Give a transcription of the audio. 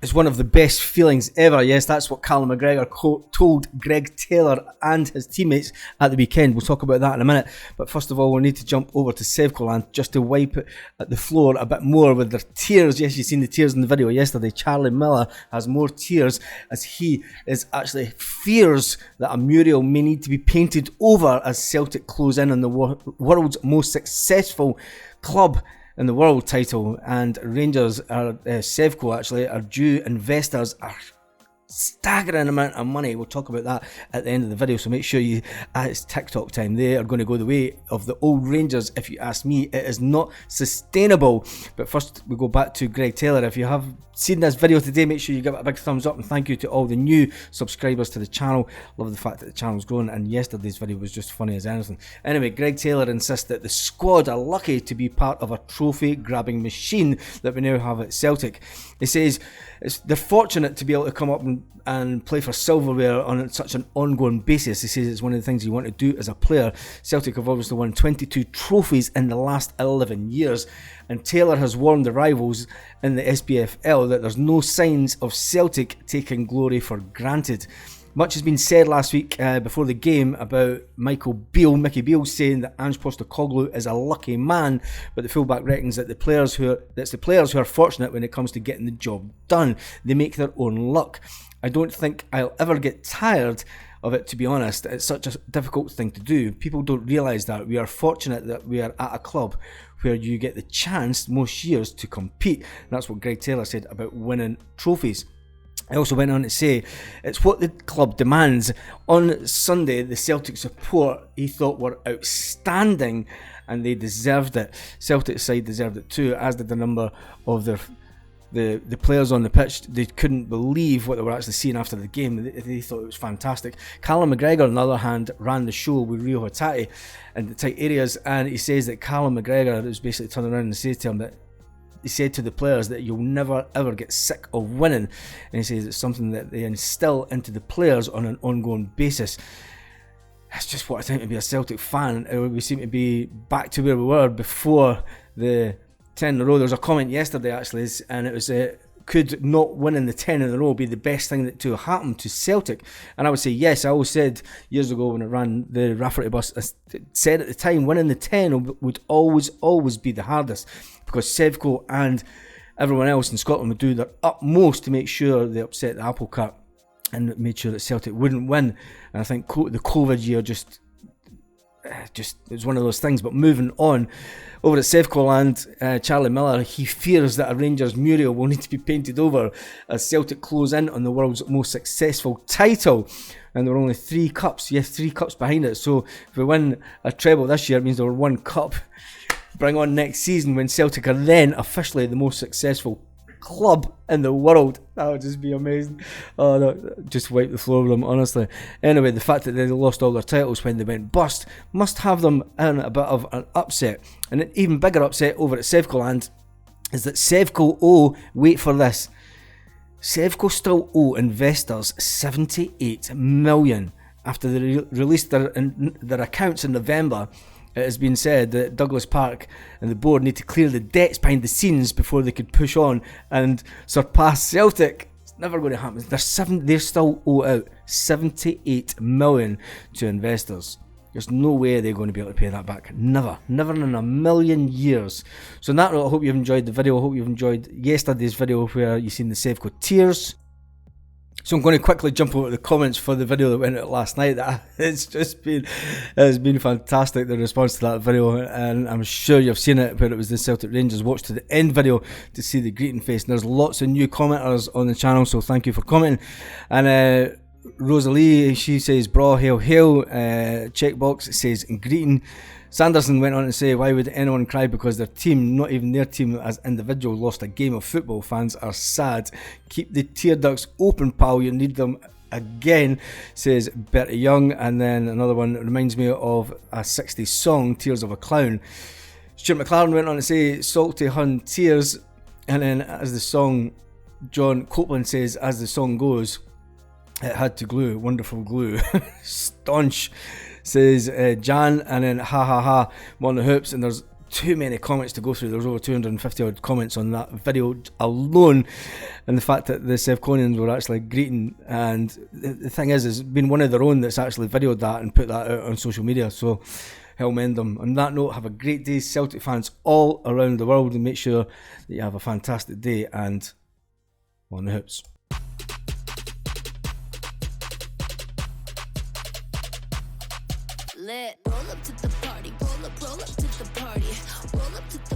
It's one of the best feelings ever. Yes, that's what Callum McGregor told Greg Taylor and his teammates at the weekend. We'll talk about that in a minute. But first of all, we need to jump over to Sevcoland just to wipe it at the floor a bit more with their tears. Yes, you've seen the tears in the video yesterday. Charlie Miller has more tears as he is actually fears that a mural may need to be painted over as Celtic close in on the world's most successful club in the world title, and Rangers are Sevco actually are due investors a staggering amount of money. We'll talk about that at the end of the video, so make sure you it's TikTok time. They are going to go the way of the old Rangers, if you ask me. It is not sustainable. But first we go back to Greg Taylor. If you have seen this video today, make sure you give it a big thumbs up, and thank you to all the new subscribers to the channel. Love the fact that the channel's growing, and yesterday's video was just funny as anything. Anyway, Greg Taylor insists that the squad are lucky to be part of a trophy grabbing machine that we now have at Celtic. He says they're fortunate to be able to come up and play for silverware on such an ongoing basis. He says it's one of the things you want to do as a player. Celtic have obviously won 22 trophies in the last 11 years, and Taylor has warned the rivals in the SPFL that there's no signs of Celtic taking glory for granted. Much has been said last week before the game about Mickey Beale saying that Ange Postecoglou is a lucky man, but the fullback reckons that it's the players who are fortunate when it comes to getting the job done. They make their own luck. I don't think I'll ever get tired of it, to be honest. It's such a difficult thing to do. People don't realise that. We are fortunate that we are at a club where you get the chance most years to compete. And that's what Greg Taylor said about winning trophies. I also went on to say it's what the club demands. On Sunday, the Celtic support he thought were outstanding, and they deserved it. Celtic side deserved it too, as did the number of the players on the pitch. They couldn't believe what they were actually seeing after the game. They thought it was fantastic. Callum McGregor, on the other hand, ran the show with Rio Hatate in the tight areas, and he says that Callum McGregor was basically turning around and saying to him that he said to the players that you'll never ever get sick of winning, and he says it's something that they instill into the players on an ongoing basis. That's just what I think to be a Celtic fan. We seem to be back to where we were before the 10 in a row. There was a comment yesterday actually, and it was could not winning the 10 in a row be the best thing to happen to Celtic? And I would say yes. I always said years ago when I ran the Rafferty bus, I said at the time winning the 10 would always be the hardest, because Sevco and everyone else in Scotland would do their utmost to make sure they upset the apple cart and made sure that Celtic wouldn't win. And I think the COVID year just it was one of those things. But moving on, over at Sevcoland, Charlie Miller, he fears that a Rangers mural will need to be painted over as Celtic close in on the world's most successful title. And there were only 3 cups, 3 cups behind it. So if we win a treble this year, it means there were 1 cup. Bring on next season when Celtic are then officially the most successful club in the world. That would just be amazing. Oh no, just wipe the floor with them, honestly. Anyway, the fact that they lost all their titles when they went bust must have them in a bit of an upset. And an even bigger upset over at Sevcoland is that Sevco wait for this, Sevco still owe investors 78 million after they released their accounts in November. It has been said that Douglas Park and the board need to clear the debts behind the scenes before they could push on and surpass Celtic. It's never going to happen. They still owe out 78 million to investors. There's no way they're going to be able to pay that back. Never in a million years. So on that note, I hope you've enjoyed the video. I hope you've enjoyed yesterday's video where you've seen the Sevco tears. So I'm going to quickly jump over to the comments for the video that went out last night. It's been fantastic, the response to that video, and I'm sure you've seen it where it was the Celtic Rangers watch to the end video to see the greeting face. And there's lots of new commenters on the channel, so thank you for commenting. And Rosalie, she says bra hail hail. Checkbox says greeting. Sanderson went on to say, why would anyone cry because their team, not even their team as individuals, lost a game of football? Fans are sad. Keep the tear ducts open, pal, you need them again, says Bertie Young. And then another one reminds me of a 60s song, Tears of a Clown. Stuart McLaren went on to say, salty hun tears. And then as the song, John Copeland says, as the song goes, it had to glue, wonderful glue. Staunch, says Jan. And then ha ha ha, on the hoops. And there's too many comments to go through. There's over 250 odd comments on that video alone, and the fact that the Sevconians were actually greeting, and the thing is it's been one of their own that's actually videoed that and put that out on social media, so hell mend them. On that note, have a great day, Celtic fans all around the world, and make sure that you have a fantastic day, and on the hoops. Lit. Roll up to the party, roll up to the party, roll up to the